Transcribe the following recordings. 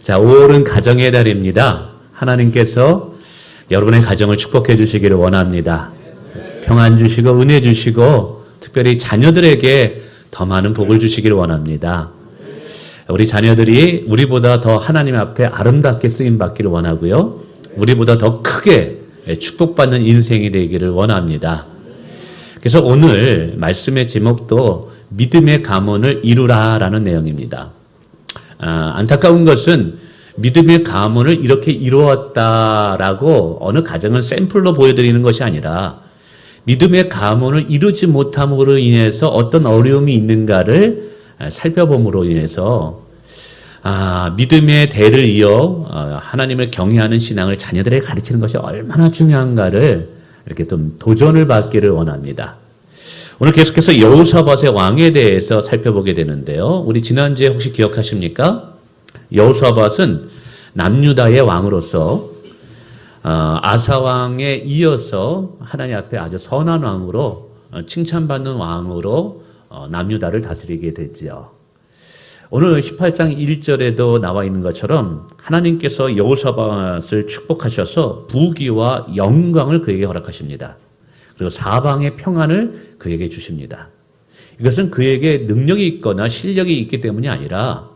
자, 5월은 가정의 달입니다. 하나님께서 여러분의 가정을 축복해 주시기를 원합니다. 평안 주시고 은혜 주시고 특별히 자녀들에게 더 많은 복을 주시기를 원합니다. 우리 자녀들이 우리보다 더 하나님 앞에 아름답게 쓰임 받기를 원하고요. 우리보다 더 크게 축복받는 인생이 되기를 원합니다. 그래서 오늘 말씀의 제목도 믿음의 가문을 이루라라는 내용입니다. 안타까운 것은 믿음의 가문을 이렇게 이루었다라고 어느 가정을 샘플로 보여드리는 것이 아니라 믿음의 가문을 이루지 못함으로 인해서 어떤 어려움이 있는가를 살펴봄으로 인해서 믿음의 대를 이어 하나님을 경외하는 신앙을 자녀들에게 가르치는 것이 얼마나 중요한가를 이렇게 좀 도전을 받기를 원합니다. 오늘 계속해서 여호사밧의 왕에 대해서 살펴보게 되는데요. 우리 지난주에 혹시 기억하십니까? 여호사밧은 남유다의 왕으로서 아사 왕에 이어서 하나님 앞에 아주 선한 왕으로 칭찬받는 왕으로 남유다를 다스리게 되지요. 오늘 18장 1절에도 나와 있는 것처럼 하나님께서 여호사밧을 축복하셔서 부귀와 영광을 그에게 허락하십니다. 그리고 사방의 평안을 그에게 주십니다. 이것은 그에게 능력이 있거나 실력이 있기 때문이 아니라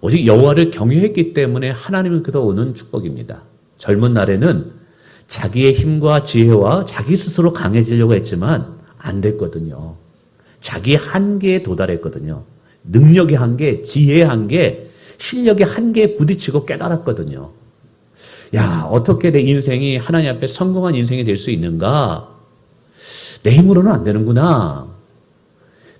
오직 여호와를 경외했기 때문에 하나님께서 오는 축복입니다. 젊은 날에는 자기의 힘과 지혜와 자기 스스로 강해지려고 했지만 안 됐거든요. 자기의 한계에 도달했거든요. 능력의 한계, 지혜의 한계, 실력의 한계에 부딪히고 깨달았거든요. 야, 어떻게 내 인생이 하나님 앞에 성공한 인생이 될 수 있는가? 내 힘으로는 안 되는구나.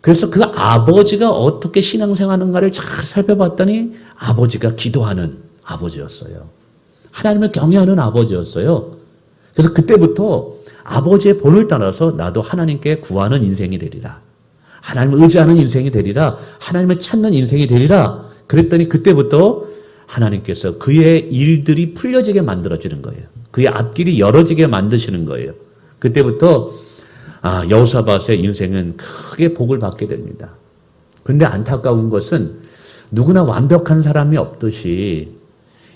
그래서 그 아버지가 어떻게 신앙생활하는가를 잘 살펴봤더니 아버지가 기도하는 아버지였어요. 하나님을 경외하는 아버지였어요. 그래서 그때부터 아버지의 본을 따라서 나도 하나님께 구하는 인생이 되리라. 하나님을 의지하는 인생이 되리라. 하나님을 찾는 인생이 되리라. 그랬더니 그때부터 하나님께서 그의 일들이 풀려지게 만들어지는 거예요. 그의 앞길이 열어지게 만드시는 거예요. 그때부터 여호사밧의 인생은 크게 복을 받게 됩니다. 그런데 안타까운 것은 누구나 완벽한 사람이 없듯이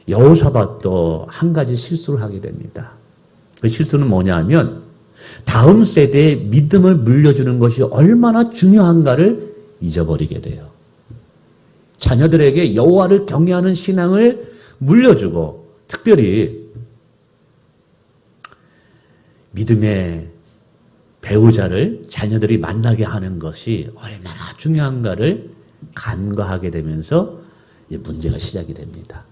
여호사밧도 한 가지 실수를 하게 됩니다. 그 실수는 뭐냐 하면 다음 세대에 믿음을 물려주는 것이 얼마나 중요한가를 잊어버리게 돼요. 자녀들에게 여호와를 경외하는 신앙을 물려주고 특별히 믿음의 배우자를 자녀들이 만나게 하는 것이 얼마나 중요한가를 간과하게 되면서 문제가 시작이 됩니다.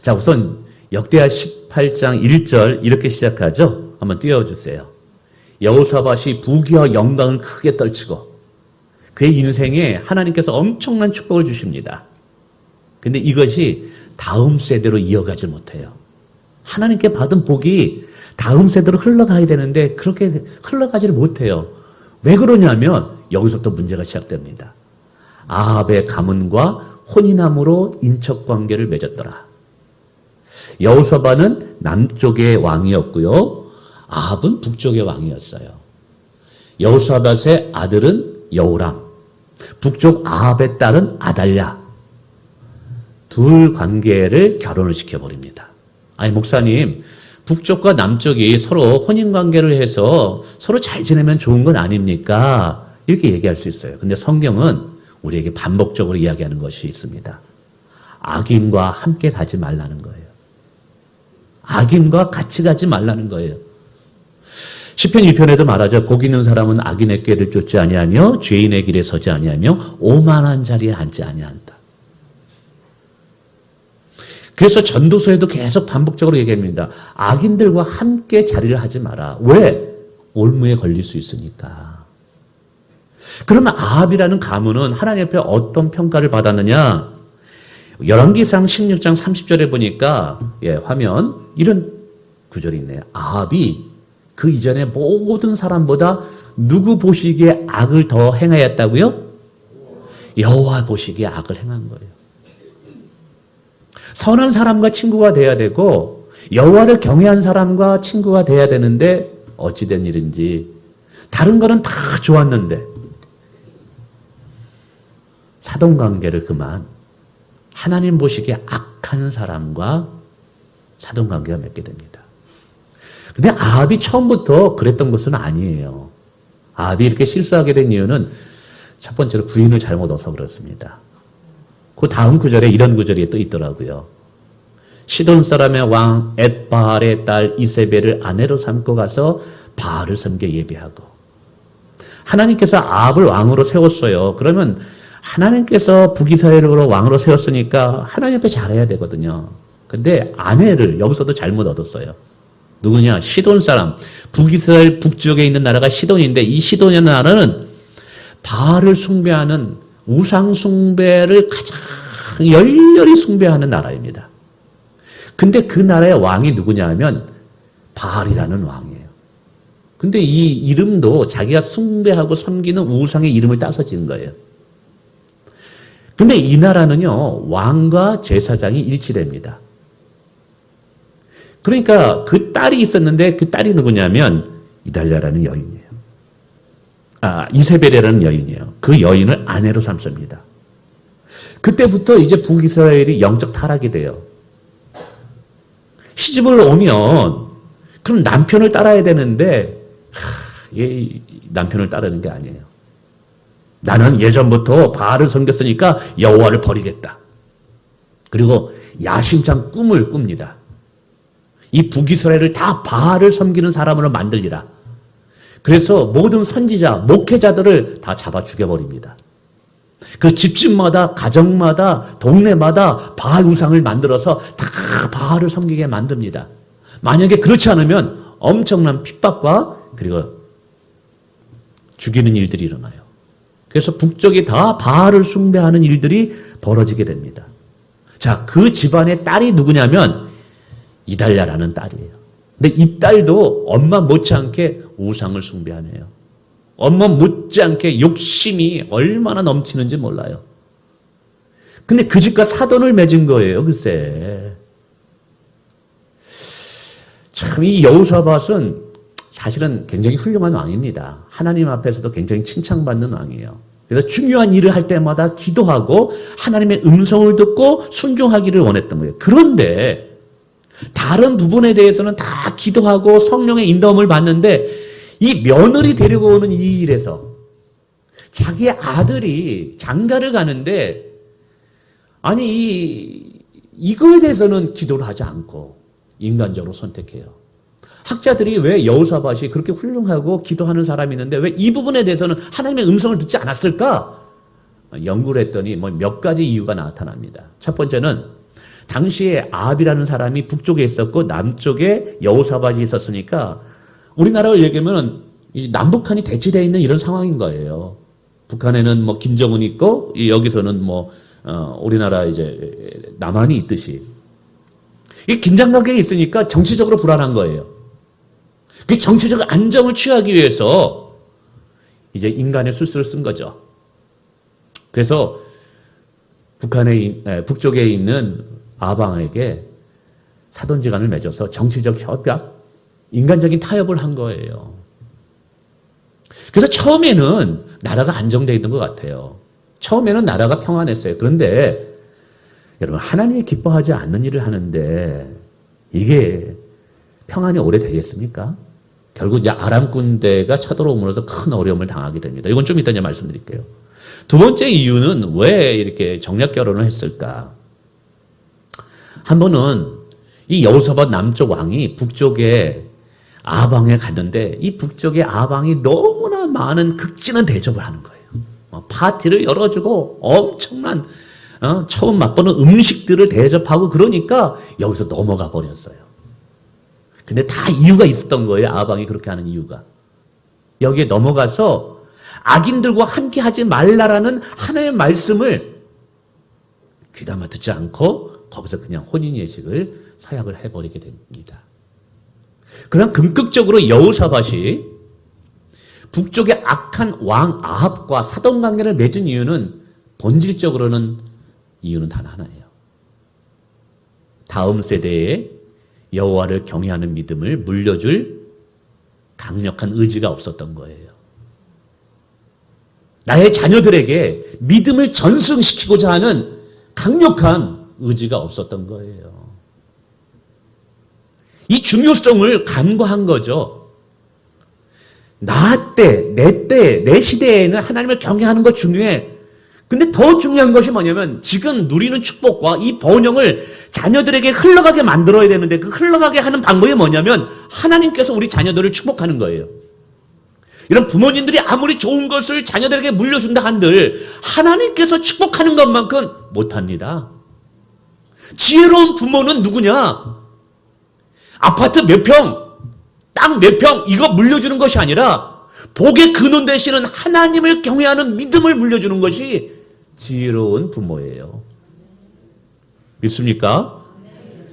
자, 우선 역대하 18장 1절 이렇게 시작하죠. 한번 띄워주세요. 여호사밧이 부귀와 영광을 크게 떨치고 그의 인생에 하나님께서 엄청난 축복을 주십니다. 근데 이것이 다음 세대로 이어가지 못해요. 하나님께 받은 복이 다음 세대로 흘러가야 되는데 그렇게 흘러가지를 못해요. 왜 그러냐면 여기서부터 문제가 시작됩니다. 아합의 가문과 혼인함으로 인척관계를 맺었더라. 여호사밧은 남쪽의 왕이었고요. 아합은 북쪽의 왕이었어요. 여호사밧의 아들은 여호람, 북쪽 아합의 딸은 아달랴. 둘 관계를 결혼을 시켜버립니다. 아니 목사님, 북쪽과 남쪽이 서로 혼인관계를 해서 서로 잘 지내면 좋은 건 아닙니까? 이렇게 얘기할 수 있어요. 근데 성경은 우리에게 반복적으로 이야기하는 것이 있습니다. 악인과 함께 가지 말라는 거예요. 악인과 같이 가지 말라는 거예요. 시편 1편에도 말하죠. 복 있는 사람은 악인의 꾀를 쫓지 아니하며 죄인의 길에 서지 아니하며 오만한 자리에 앉지 아니한다. 그래서 전도서에도 계속 반복적으로 얘기합니다. 악인들과 함께 자리를 하지 마라. 왜? 올무에 걸릴 수 있으니까. 그러면 아합이라는 가문은 하나님 앞에 어떤 평가를 받았느냐? 열왕기상 16장 30절에 보니까 화면 이런 구절이 있네요. 아합이 그 이전에 모든 사람보다 누구 보시기에 악을 더 행하였다고요? 여호와 보시기에 악을 행한 거예요. 선한 사람과 친구가 돼야 되고 여호와를 경외한 사람과 친구가 돼야 되는데 어찌된 일인지 다른 거는 다 좋았는데 사돈관계를 그만 하나님 보시기에 악한 사람과 사돈관계가 맺게 됩니다. 근데 아합이 처음부터 그랬던 것은 아니에요. 아합이 이렇게 실수하게 된 이유는 첫 번째로 부인을 잘못 얻어서 그렇습니다. 그 다음 구절에 이런 구절이 또 있더라고요. 시돈 사람의 왕 엣바알의 딸 이세벨을 아내로 삼고 가서 바알을 섬겨 예배하고, 하나님께서 아합을 왕으로 세웠어요. 그러면 하나님께서 북이스라엘으로 왕으로 세웠으니까 하나님 앞에 잘해야 되거든요. 근데 아내를 여기서도 잘못 얻었어요. 누구냐? 시돈 사람. 북이스라엘 북쪽에 있는 나라가 시돈인데, 이 시돈이라는 나라는 바알을 숭배하는, 우상 숭배를 가장 열렬히 숭배하는 나라입니다. 근데 그 나라의 왕이 누구냐 하면 바알이라는 왕이에요. 근데 이 이름도 자기가 숭배하고 섬기는 우상의 이름을 따서 지은 거예요. 근데 이 나라는요, 왕과 제사장이 일치됩니다. 그러니까 그 딸이 있었는데, 그 딸이 누구냐면 이달랴라는 여인이에요. 이세벨이라는 여인이에요. 그 여인을 아내로 삼습니다. 그때부터 이제 북이스라엘이 영적 타락이 돼요. 시집을 오면 그럼 남편을 따라야 되는데, 얘 남편을 따르는 게 아니에요. 나는 예전부터 바알을 섬겼으니까 여호와를 버리겠다. 그리고 야심찬 꿈을 꿉니다. 이 북이스라엘을 다 바알을 섬기는 사람으로 만들리라. 그래서 모든 선지자, 목회자들을 다 잡아 죽여버립니다. 그 집집마다, 가정마다, 동네마다 바알 우상을 만들어서 다 바알을 섬기게 만듭니다. 만약에 그렇지 않으면 엄청난 핍박과 그리고 죽이는 일들이 일어나요. 그래서 북쪽이 다 바알을 숭배하는 일들이 벌어지게 됩니다. 자, 그 집안의 딸이 누구냐면 이달랴라는 딸이에요. 근데 이 딸도 엄마 못지않게 우상을 숭배하네요. 엄마 못지않게 욕심이 얼마나 넘치는지 몰라요. 근데 그 집과 사돈을 맺은 거예요, 글쎄. 참, 이 여호사밧은 사실은 굉장히 훌륭한 왕입니다. 하나님 앞에서도 굉장히 칭찬받는 왕이에요. 그래서 중요한 일을 할 때마다 기도하고 하나님의 음성을 듣고 순종하기를 원했던 거예요. 그런데 다른 부분에 대해서는 다 기도하고 성령의 인도함을 받는데, 이 며느리 데리고 오는 이 일에서 자기의 아들이 장가를 가는데, 아니 이거에 대해서는 기도를 하지 않고 인간적으로 선택해요. 학자들이 왜 여호사밧이 그렇게 훌륭하고 기도하는 사람이 있는데 왜 이 부분에 대해서는 하나님의 음성을 듣지 않았을까? 연구를 했더니 몇 가지 이유가 나타납니다. 첫 번째는 당시에 아합이라는 사람이 북쪽에 있었고 남쪽에 여호사밧이 있었으니까, 우리나라를 얘기하면 남북한이 대치되어 있는 이런 상황인 거예요. 북한에는 김정은이 있고 여기서는 우리나라 이제 남한이 있듯이 이 긴장 관계에 있으니까 정치적으로 불안한 거예요. 그 정치적 안정을 취하기 위해서 이제 인간의 술수를 쓴 거죠. 그래서 북쪽에 있는 아방에게 사돈지간을 맺어서 정치적 협약, 인간적인 타협을 한 거예요. 그래서 처음에는 나라가 안정되어 있는 것 같아요. 처음에는 나라가 평안했어요. 그런데 여러분, 하나님이 기뻐하지 않는 일을 하는데 이게 평안이 오래되겠습니까? 결국 이제 아람 군대가 쳐들어옴으로써 큰 어려움을 당하게 됩니다. 이건 좀 이따 말씀드릴게요. 두 번째 이유는 왜 이렇게 정략 결혼을 했을까? 한 번은 이 여호사밧 남쪽 왕이 북쪽에 아방에 갔는데, 이 북쪽의 아방이 너무나 많은 극진한 대접을 하는 거예요. 파티를 열어주고 엄청난 처음 맛보는 음식들을 대접하고, 그러니까 여기서 넘어가 버렸어요. 근데 다 이유가 있었던 거예요. 아방이 그렇게 하는 이유가. 여기에 넘어가서 악인들과 함께 하지 말라라는 하나님의 말씀을 귀담아 듣지 않고 거기서 그냥 혼인예식을 서약을 해버리게 됩니다. 그러나 긍극적으로 여호사밧이 북쪽의 악한 왕 아합과 사돈관계를 맺은 이유는, 본질적으로는 이유는 단 하나예요. 다음 세대에 여호와를 경외하는 믿음을 물려줄 강력한 의지가 없었던 거예요. 나의 자녀들에게 믿음을 전승시키고자 하는 강력한 의지가 없었던 거예요. 이 중요성을 간과한 거죠. 나 때, 내 시대에는 하나님을 경외하는 거 중요해. 근데 더 중요한 것이 뭐냐면 지금 누리는 축복과 이 번영을 자녀들에게 흘러가게 만들어야 되는데 그 흘러가게 하는 방법이 뭐냐면 하나님께서 우리 자녀들을 축복하는 거예요. 이런 부모님들이 아무리 좋은 것을 자녀들에게 물려준다 한들 하나님께서 축복하는 것만큼 못합니다. 지혜로운 부모는 누구냐? 아파트 몇 평, 땅 몇 평 이거 물려주는 것이 아니라 복의 근원 되시는 하나님을 경외하는 믿음을 물려주는 것이 지혜로운 부모예요. 믿습니까?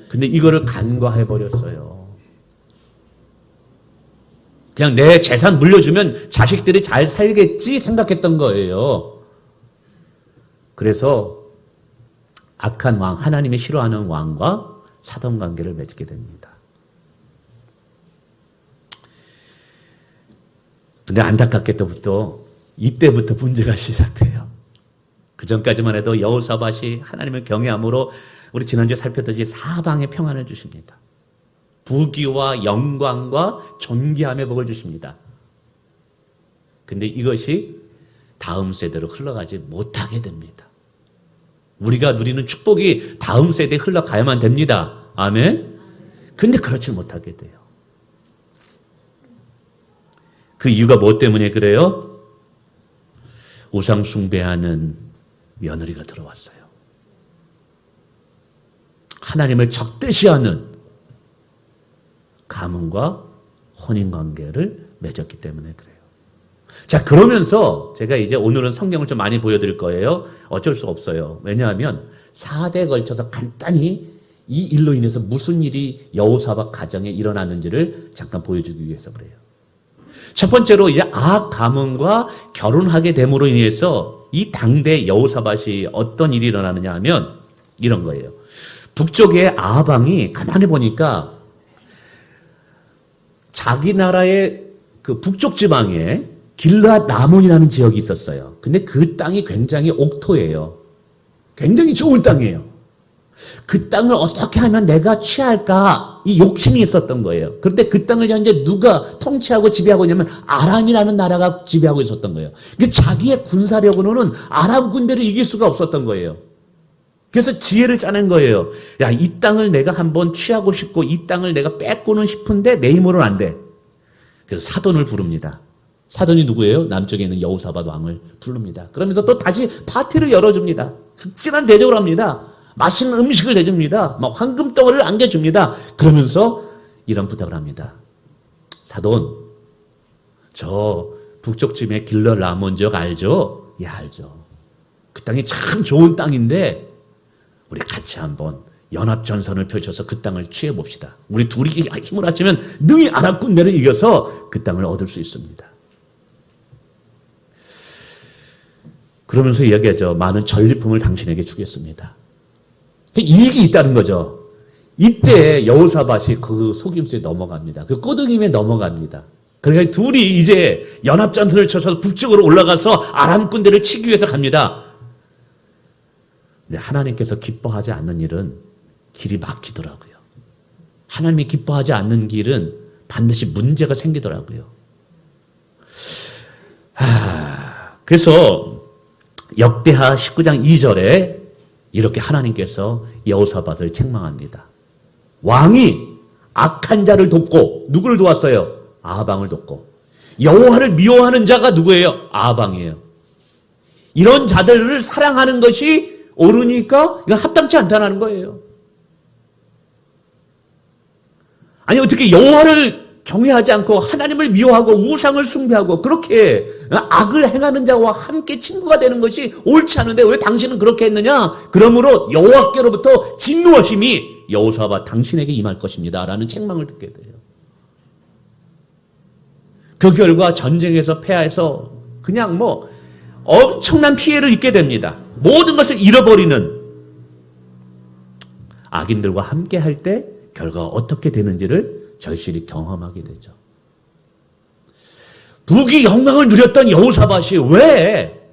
근데 이거를 간과해버렸어요. 그냥 내 재산 물려주면 자식들이 잘 살겠지 생각했던 거예요. 그래서 악한 왕, 하나님이 싫어하는 왕과 사돈 관계를 맺게 됩니다. 근데 안타깝게도 이때부터 문제가 시작돼요. 그 전까지만 해도 여호사밧이 하나님을 경외함으로 우리 지난주에 살폈듯이 사방에 평안을 주십니다. 부귀와 영광과 존귀함의 복을 주십니다. 근데 이것이 다음 세대로 흘러가지 못하게 됩니다. 우리가 누리는 축복이 다음 세대에 흘러가야만 됩니다. 아멘? 근데 그렇지 못하게 돼요. 그 이유가 뭐 때문에 그래요? 우상 숭배하는 며느리가 들어왔어요. 하나님을 적대시하는 가문과 혼인관계를 맺었기 때문에 그래요. 자, 그러면서 제가 이제 오늘은 성경을 좀 많이 보여드릴 거예요. 어쩔 수 없어요. 왜냐하면 4대에 걸쳐서 간단히 이 일로 인해서 무슨 일이 여호사밧 가정에 일어났는지를 잠깐 보여주기 위해서 그래요. 첫 번째로 이제 아합 가문과 결혼하게 됨으로 인해서 이 당대 여호사밧이 어떤 일이 일어나느냐 하면 이런 거예요. 북쪽의 아합 왕이 가만히 보니까 자기 나라의 그 북쪽 지방에 길르앗 라몬이라는 지역이 있었어요. 근데 그 땅이 굉장히 옥토예요. 굉장히 좋은 땅이에요. 그 땅을 어떻게 하면 내가 취할까 이 욕심이 있었던 거예요. 그런데 그 땅을 현재 누가 통치하고 지배하고 있냐면 아람이라는 나라가 지배하고 있었던 거예요. 근데 자기의 군사력으로는 아람 군대를 이길 수가 없었던 거예요. 그래서 지혜를 짜낸 거예요. 야, 이 땅을 내가 한번 취하고 싶고 이 땅을 내가 뺏고는 싶은데 내 힘으로는 안 돼. 그래서 사돈을 부릅니다. 사돈이 누구예요? 남쪽에 있는 여호사밧 왕을 부릅니다. 그러면서 또 다시 파티를 열어줍니다. 극진한 대접을 합니다. 맛있는 음식을 내줍니다. 막 황금덩어리를 안겨줍니다. 그러면서 이런 부탁을 합니다. 사돈, 저 북쪽쯤에 길르앗 라몬 지역 알죠? 예, 알죠. 그 땅이 참 좋은 땅인데 우리 같이 한번 연합전선을 펼쳐서 그 땅을 취해봅시다. 우리 둘이 힘을 합치면 능히 아랍 군대를 이겨서 그 땅을 얻을 수 있습니다. 그러면서 이야기하죠. 많은 전리품을 당신에게 주겠습니다. 이익이 있다는 거죠. 이때 여호사밧이 그 속임수에 넘어갑니다. 그 꼬드김에 넘어갑니다. 그러니까 둘이 이제 연합전선을 쳐서 북쪽으로 올라가서 아람 군대를 치기 위해서 갑니다. 근데 하나님께서 기뻐하지 않는 일은 길이 막히더라고요. 하나님이 기뻐하지 않는 길은 반드시 문제가 생기더라고요. 그래서 역대하 19장 2절에 이렇게 하나님께서 여호사밧을 책망합니다. 왕이 악한 자를 돕고 누구를 도왔어요? 아합 왕을 돕고 여호와를 미워하는 자가 누구예요? 아합 왕이에요. 이런 자들을 사랑하는 것이 옳으니까 이건 합당치 않다는 거예요. 아니 어떻게 여호와를 경외하지 않고 하나님을 미워하고 우상을 숭배하고 그렇게 악을 행하는 자와 함께 친구가 되는 것이 옳지 않은데 왜 당신은 그렇게 했느냐? 그러므로 여호와께로부터 진노하심이 여호사밧 당신에게 임할 것입니다. 라는 책망을 듣게 돼요. 그 결과 전쟁에서 패해서 그냥 뭐 엄청난 피해를 입게 됩니다. 모든 것을 잃어버리는 악인들과 함께 할 때 결과가 어떻게 되는지를 절실히 경험하게 되죠. 부귀 영광을 누렸던 여호사밧이 왜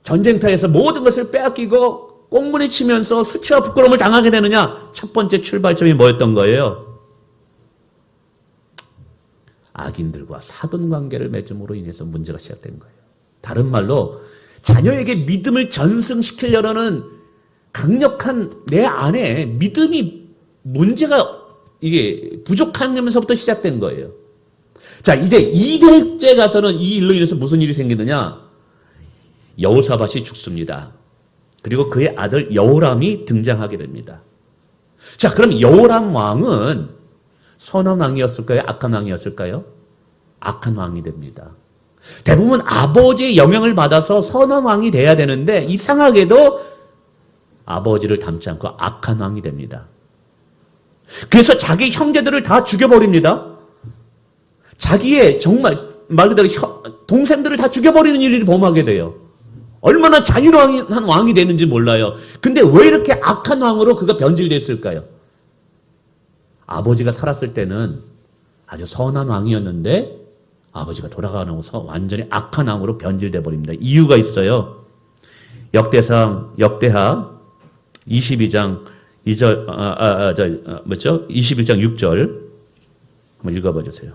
전쟁터에서 모든 것을 빼앗기고 꽁무니 치면서 수치와 부끄러움을 당하게 되느냐? 첫 번째 출발점이 뭐였던 거예요? 악인들과 사돈 관계를 맺음으로 인해서 문제가 시작된 거예요. 다른 말로 자녀에게 믿음을 전승시키려는 강력한 내 안에 믿음이 문제가 이게 부족하면서부터 시작된 거예요. 자, 이제 2대째 가서는 이 일로 인해서 무슨 일이 생기느냐? 여호사밧이 죽습니다. 그리고 그의 아들 여호람이 등장하게 됩니다. 자, 그럼 여호람 왕은 선한 왕이었을까요? 악한 왕이었을까요? 악한 왕이 됩니다. 대부분 아버지의 영향을 받아서 선한 왕이 돼야 되는데 이상하게도 아버지를 닮지 않고 악한 왕이 됩니다. 그래서 자기 형제들을 다 죽여버립니다. 자기의 정말 말 그대로 동생들을 다 죽여버리는 일을 범하게 돼요. 얼마나 잔인한 왕이 되는지 몰라요. 근데 왜 이렇게 악한 왕으로 그가 변질됐을까요? 아버지가 살았을 때는 아주 선한 왕이었는데 아버지가 돌아가면서 완전히 악한 왕으로 변질돼 버립니다. 이유가 있어요. 역대상 역대하 22장 2절 21장 6절 한번 읽어봐 주세요.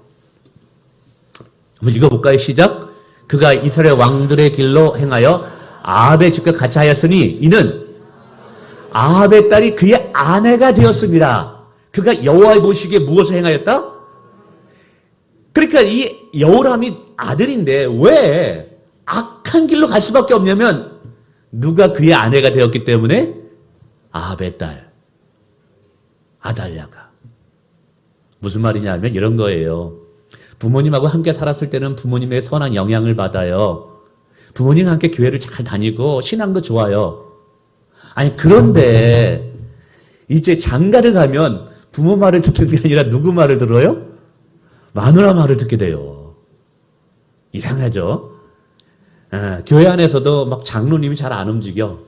한번 읽어볼까요? 시작. 그가 이스라엘 왕들의 길로 행하여 아합의 집과 같이 하였으니 이는 아합의 딸이 그의 아내가 되었습니다. 그가 여호와의 보시기에 무엇을 행하였다? 그러니까 이 여호람이 아들인데 왜 악한 길로 갈 수밖에 없냐면 누가 그의 아내가 되었기 때문에 아합의 딸 아달랴가. 무슨 말이냐면 이런 거예요. 부모님하고 함께 살았을 때는 부모님의 선한 영향을 받아요. 부모님과 함께 교회를 잘 다니고 신앙도 좋아요. 아니 그런데 이제 장가를 가면 부모 말을 듣는 게 아니라 누구 말을 들어요? 마누라 말을 듣게 돼요. 이상하죠? 교회 안에서도 막 장로님이 잘 안 움직여.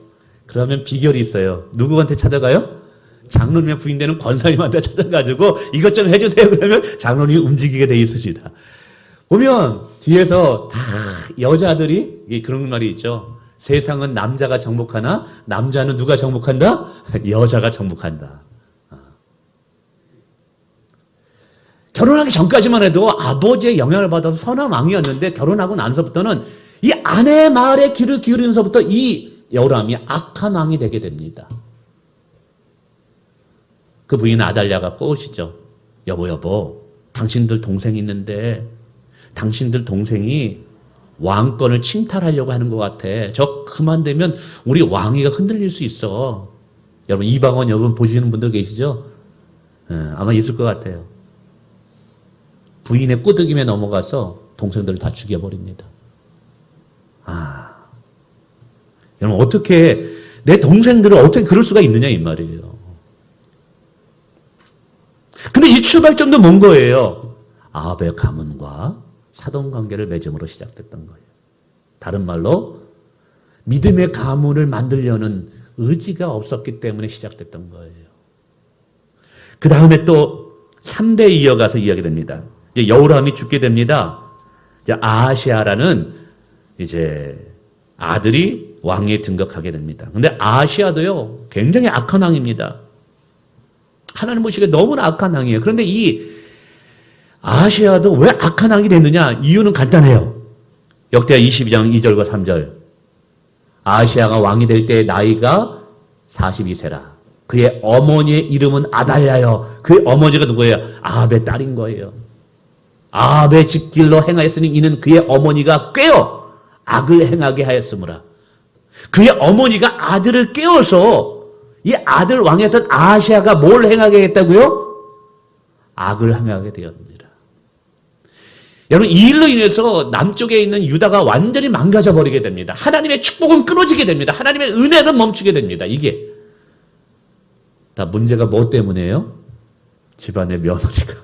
그러면 비결이 있어요. 누구한테 찾아가요? 장로님의 부인되는 권사님한테 찾아가지고 이것 좀 해주세요. 그러면 장로님이 움직이게 돼 있으시다. 보면 뒤에서 다 여자들이 그런 말이 있죠. 세상은 남자가 정복하나 남자는 누가 정복한다? 여자가 정복한다. 결혼하기 전까지만 해도 아버지의 영향을 받아서 선한 왕이었는데 결혼하고 나서부터는 이 아내의 말에 귀를 기울이면서부터 이 여호람이 악한 왕이 되게 됩니다. 그 부인 아달랴가 꼬시죠. 여보, 당신들 동생이 있는데 당신들 동생이 왕권을 침탈하려고 하는 것 같아. 저 그만 되면 우리 왕위가 흔들릴 수 있어. 여러분 이방원 여러분 보시는 분들 계시죠? 아마 있을 것 같아요. 부인의 꾸득임에 넘어가서 동생들을 다 죽여버립니다. 여러분 어떻게 내 동생들을 어떻게 그럴 수가 있느냐 이 말이에요. 근데 이 출발점도 뭔 거예요? 아합의 가문과 사돈 관계를 맺음으로 시작됐던 거예요. 다른 말로 믿음의 가문을 만들려는 의지가 없었기 때문에 시작됐던 거예요. 그 다음에 또 3대 이어가서 이야기됩니다. 이제 여호람이 죽게 됩니다. 이제 아하시아라는 이제 아들이 왕위에 등극하게 됩니다. 근데 아하시아도요 굉장히 악한 왕입니다. 하나님 보시기에 너무나 악한 왕이에요. 그런데 이 아하시아도 왜 악한 왕이 됐느냐? 이유는 간단해요. 역대하 22장 2절과 3절. 아하시아가 왕이 될 때 나이가 42세라. 그의 어머니의 이름은 아달랴여. 그의 어머니가 누구예요? 아합의 딸인 거예요. 아합의 집길로 행하였으니 이는 그의 어머니가 꾀어 악을 행하게 하였으므라. 그의 어머니가 아들을 깨워서 이 아들 왕이었던 아하시아가 뭘 행하게 했다고요? 악을 행하게 되었습니다. 여러분 이 일로 인해서 남쪽에 있는 유다가 완전히 망가져 버리게 됩니다. 하나님의 축복은 끊어지게 됩니다. 하나님의 은혜는 멈추게 됩니다. 이게 다 문제가 뭐 때문이에요? 집안의 며느리가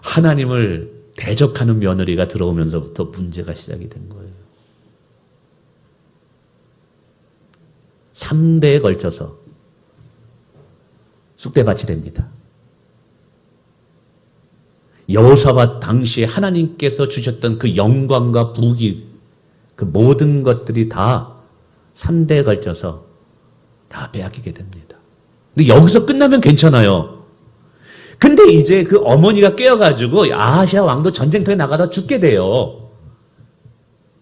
하나님을 대적하는 며느리가 들어오면서부터 문제가 시작이 된 거예요. 3대에 걸쳐서 쑥대밭이 됩니다. 여호사밧 당시에 하나님께서 주셨던 그 영광과 부귀, 그 모든 것들이 다 3대에 걸쳐서 다 빼앗기게 됩니다. 근데 여기서 끝나면 괜찮아요. 근데 이제 그 어머니가 깨어가지고 아하시아 왕도 전쟁터에 나가다 죽게 돼요.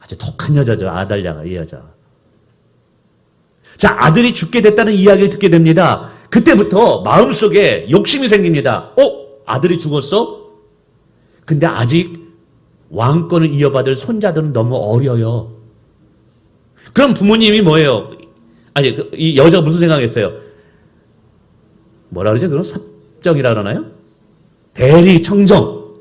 아주 독한 여자죠. 아달랴가, 이 여자. 자, 아들이 죽게 됐다는 이야기를 듣게 됩니다. 그때부터 마음속에 욕심이 생깁니다. 아들이 죽었어? 근데 아직 왕권을 이어받을 손자들은 너무 어려요. 그럼 부모님이 뭐예요? 아니, 이 여자가 무슨 생각했어요? 뭐라 그러죠? 그건 섭정이라 그러나요? 대리 청정.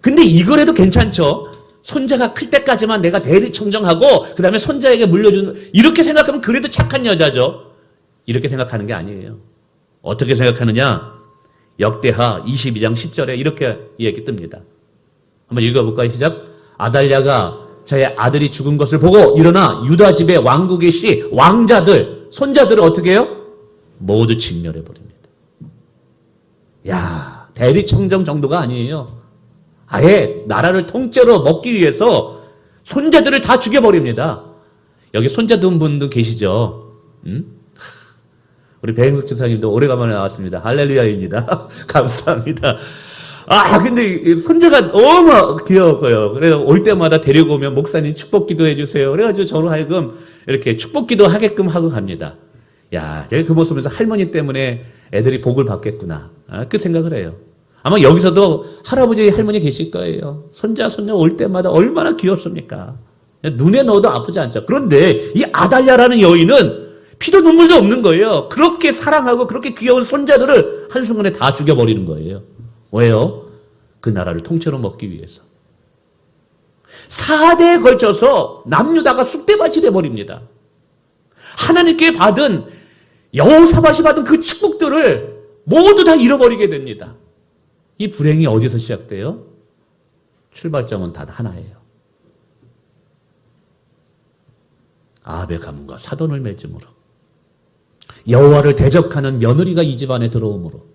근데 이거라도 괜찮죠? 손자가 클 때까지만 내가 대리 청정하고 그 다음에 손자에게 물려주는, 이렇게 생각하면 그래도 착한 여자죠. 이렇게 생각하는 게 아니에요. 어떻게 생각하느냐? 역대하 22장 10절에 이렇게 얘기 뜹니다. 한번 읽어볼까요? 시작. 아달랴가 자의 아들이 죽은 것을 보고 일어나 유다 집의 왕국의 시 왕자들 손자들을 어떻게 해요? 모두 진멸해버립니다. 야, 대리청정 정도가 아니에요. 아예 나라를 통째로 먹기 위해서 손자들을 다 죽여버립니다. 여기 손자 둔 분도 계시죠? 우리 배행석 지사님도 오래간만에 나왔습니다. 할렐루야입니다. 감사합니다. 근데 손자가 너무 귀여워요. 그래서 올 때마다 데리고 오면 목사님 축복 기도해 주세요. 그래가지고 저로 하여금 이렇게 축복 기도 하게끔 하고 갑니다. 야, 제가 그 모습 보면서 할머니 때문에 애들이 복을 받겠구나. 그 생각을 해요. 아마 여기서도 할아버지, 할머니 계실 거예요. 손자, 손녀 올 때마다 얼마나 귀엽습니까? 눈에 넣어도 아프지 않죠. 그런데 이 아달랴라는 여인은 피도 눈물도 없는 거예요. 그렇게 사랑하고 그렇게 귀여운 손자들을 한순간에 다 죽여버리는 거예요. 왜요? 그 나라를 통째로 먹기 위해서. 4대에 걸쳐서 남유다가 쑥대밭이 돼버립니다. 하나님께 받은, 여호사밧이 받은 그 축복들을 모두 다 잃어버리게 됩니다. 이 불행이 어디서 시작돼요? 출발점은 단 하나예요. 아합의 가문과 사돈을 맺음으로, 여호와를 대적하는 며느리가 이 집안에 들어오므로,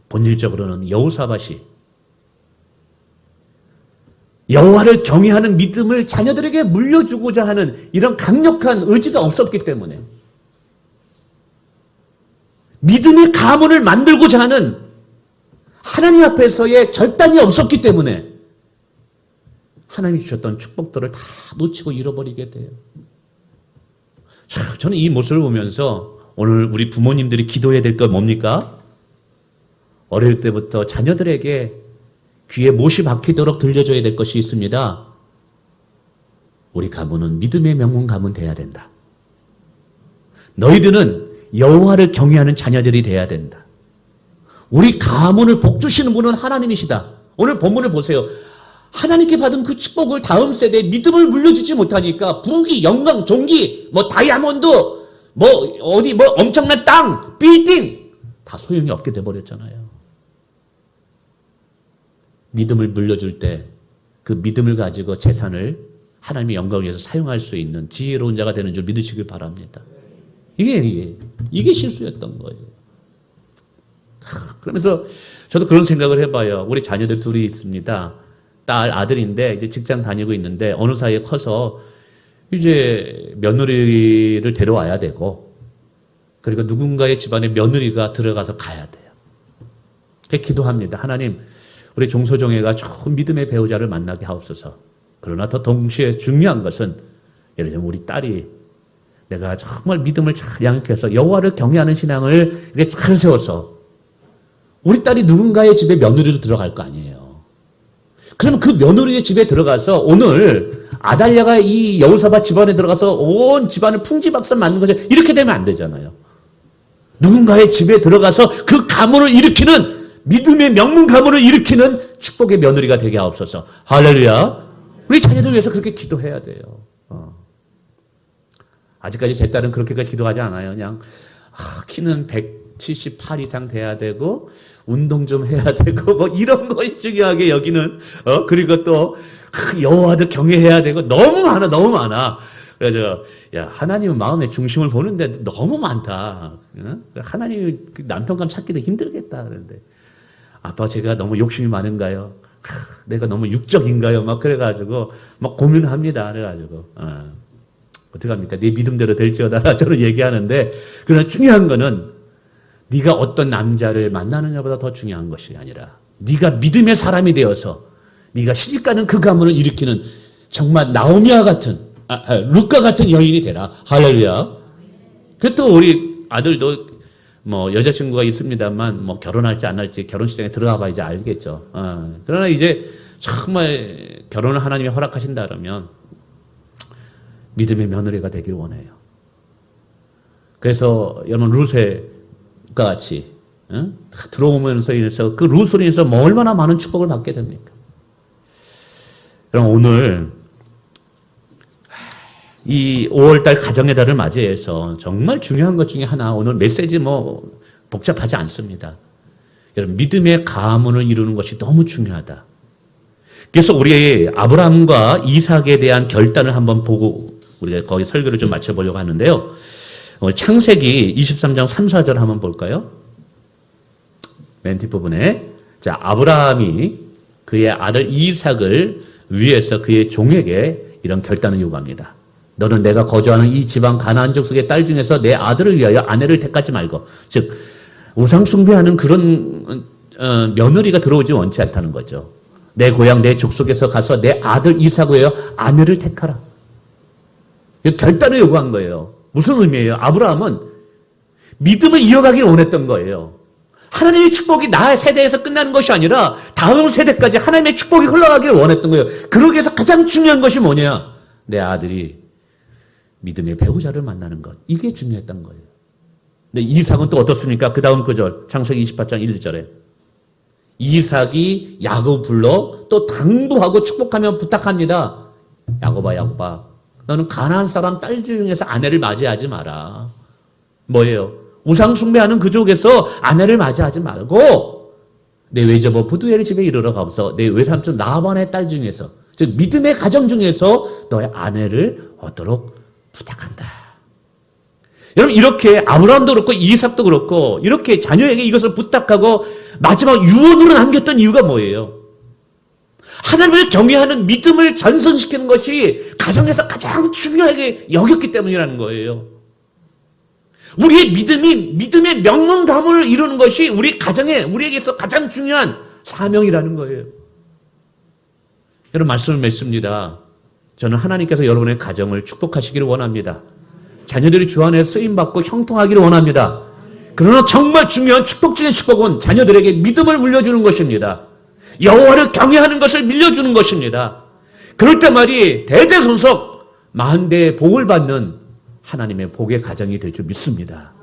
본질적으로는 여호사밧이 여호와를 경외하는 믿음을 자녀들에게 물려주고자 하는 이런 강력한 의지가 없었기 때문에, 믿음의 가문을 만들고자 하는 하나님 앞에서의 결단이 없었기 때문에 하나님이 주셨던 축복들을 다 놓치고 잃어버리게 돼요. 자, 저는 이 모습을 보면서 오늘 우리 부모님들이 기도해야 될 건 뭡니까? 어릴 때부터 자녀들에게 귀에 못이 박히도록 들려줘야 될 것이 있습니다. 우리 가문은 믿음의 명문 가문 돼야 된다. 너희들은 여호와를 경외하는 자녀들이 돼야 된다. 우리 가문을 복주시는 분은 하나님이시다. 오늘 본문을 보세요. 하나님께 받은 그 축복을 다음 세대에 믿음을 물려주지 못하니까 부귀, 영광, 종기, 다이아몬드, 엄청난 땅, 빌딩 다 소용이 없게 돼버렸잖아요. 믿음을 물려줄 때 그 믿음을 가지고 재산을 하나님의 영광을 위해서 사용할 수 있는 지혜로운 자가 되는 줄 믿으시길 바랍니다. 이게 실수였던 거예요. 그러면서 저도 그런 생각을 해봐요. 우리 자녀들 둘이 있습니다. 딸, 아들인데 이제 직장 다니고 있는데 어느 사이에 커서 이제 며느리를 데려와야 되고, 그리고 누군가의 집안에 며느리가 들어가서 가야 돼요. 기도합니다. 하나님, 우리 종소종애가 좋은 믿음의 배우자를 만나게 하옵소서. 그러나 더 동시에 중요한 것은, 예를 들면 우리 딸이 내가 정말 믿음을 잘 양육해서 여호와를 경외하는 신앙을 이렇게 잘 세워서 우리 딸이 누군가의 집에 며느리로 들어갈 거 아니에요. 그러면 그 며느리의 집에 들어가서 오늘 아달랴가 이 여호사밧 집안에 들어가서 온 집안을 풍지박산 만든 것이 이렇게 되면 안 되잖아요. 누군가의 집에 들어가서 그 가문을 일으키는, 믿음의 명문 가문을 일으키는 축복의 며느리가 되게 하옵소서. 할렐루야. 우리 자녀들 위해서 그렇게 기도해야 돼요. 아직까지 제 딸은 그렇게까지 기도하지 않아요. 그냥 키는 178 이상 돼야 되고 운동 좀 해야 되고 이런 것이 중요하게 여기는, 그리고 또 여호와도 경외해야 되고 너무 많아. 그래서 하나님은 마음의 중심을 보는데 너무 많다. 하나님이 남편감 찾기도 힘들겠다. 그런데 아빠, 제가 너무 욕심이 많은가요? 내가 너무 육적인가요? 그래가지고 고민합니다. 그래가지고 어떡합니까? 네 믿음대로 될지어다 저는 얘기하는데, 그러나 중요한 거는 네가 어떤 남자를 만나느냐보다 더 중요한 것이 아니라 네가 믿음의 사람이 되어서 네가 시집가는 그 가문을 일으키는 정말 나오미와 같은 룻과 같은 여인이 되라. 할렐루야. 그 또 우리 아들도 뭐 여자친구가 있습니다만 뭐 결혼할지 안 할지 결혼식장에 들어가 봐야지 알겠죠. 그러나 이제 정말 결혼을 하나님이 허락하신다 그러면 믿음의 며느리가 되길 원해요. 그래서 여러분 룻의 같이 들어오면서 인해서 그 룻으로 인해서 뭐 얼마나 많은 축복을 받게 됩니까? 그럼 오늘 이 5월달 가정의 달을 맞이해서 정말 중요한 것 중에 하나, 오늘 메시지 뭐 복잡하지 않습니다. 여러분 믿음의 가문을 이루는 것이 너무 중요하다. 그래서 우리 아브라함과 이삭에 대한 결단을 한번 보고 우리가 거기 설교를 좀 마쳐보려고 하는데요. 창세기 23장 3, 4절 한번 볼까요? 맨 뒷부분에 자, 아브라함이 그의 아들 이삭을 위해서 그의 종에게 이런 결단을 요구합니다. 너는 내가 거주하는 이 지방 가나안 족속의 딸 중에서 내 아들을 위하여 아내를 택하지 말고, 즉 우상 숭배하는 그런 며느리가 들어오지 원치 않다는 거죠. 내 고향 내 족속에서 가서 내 아들 이삭을 위하여 아내를 택하라. 결단을 요구한 거예요. 무슨 의미예요? 아브라함은 믿음을 이어가길 원했던 거예요. 하나님의 축복이 나의 세대에서 끝나는 것이 아니라 다음 세대까지 하나님의 축복이 흘러가길 원했던 거예요. 그러기 위해서 가장 중요한 것이 뭐냐? 내 아들이 믿음의 배우자를 만나는 것. 이게 중요했던 거예요. 근데 이삭은 또 어떻습니까? 그 다음 구절 창세기 28장 1, 2절에 이삭이 야곱 불러 또 당부하고 축복하며 부탁합니다. 야곱아 너는 가나안 사람 딸 중에서 아내를 맞이하지 마라. 뭐예요? 우상 숭배하는 그족에서 아내를 맞이하지 말고 내 외조부 부두엘 집에 이르러 가서 내 외삼촌 라반의 딸 중에서, 즉 믿음의 가정 중에서 너의 아내를 얻도록 부탁한다. 여러분 이렇게 아브라함도 그렇고 이삭도 그렇고 이렇게 자녀에게 이것을 부탁하고 마지막 유언으로 남겼던 이유가 뭐예요? 하나님을 경외하는 믿음을 전선시키는 것이 가정에서 가장 중요하게 여겼기 때문이라는 거예요. 우리의 믿음의 명문 가문을 이루는 것이 우리 가정에 우리에게서 가장 중요한 사명이라는 거예요. 여러분 말씀을 맺습니다. 저는 하나님께서 여러분의 가정을 축복하시기를 원합니다. 자녀들이 주 안에 쓰임받고 형통하기를 원합니다. 그러나 정말 중요한 축복 중의 축복은 자녀들에게 믿음을 물려주는 것입니다. 여호와를 경외하는 것을 밀려주는 것입니다. 그럴 때 말이 대대손속 만대의 복을 받는 하나님의 복의 가정이 될 줄 믿습니다.